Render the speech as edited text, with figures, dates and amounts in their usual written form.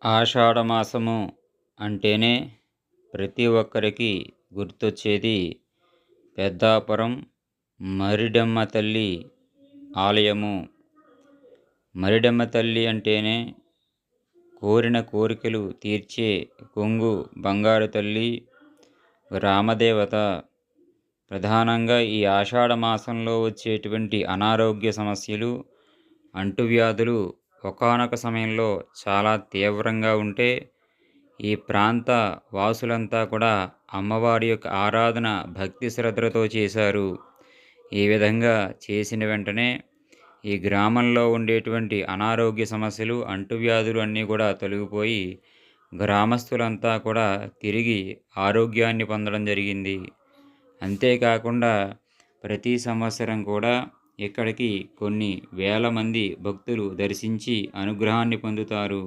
ఆషాఢమాసము అంటేనే ప్రతి ఒక్కరికి గుర్తొచ్చేది పెద్దాపురం మరిడమ్మ తల్లి ఆలయము. మరిడమ్మ తల్లి అంటేనే కోరిన కోరికలు తీర్చే కొంగు బంగారు తల్లి, గ్రామదేవత. ప్రధానంగా ఈ ఆషాఢ మాసంలో వచ్చేటువంటి అనారోగ్య సమస్యలు, అంటువ్యాధులు ఒకానొక సమయంలో చాలా తీవ్రంగా ఉంటే, ఈ ప్రాంత వాసులంతా కూడా అమ్మవారి యొక్క ఆరాధన భక్తి శ్రద్ధలతో చేశారు. ఈ విధంగా చేసిన వెంటనే ఈ గ్రామంలో ఉండేటువంటి అనారోగ్య సమస్యలు, అంటువ్యాధులు అన్నీ కూడా తొలగిపోయి గ్రామస్తులంతా కూడా తిరిగి ఆరోగ్యాన్ని పొందడం జరిగింది. అంతేకాకుండా ప్రతి సంవత్సరం కూడా ఇక్కడికి కొన్ని వేల మంది భక్తులు దర్శించి అనుగ్రహాన్ని పొందుతారు.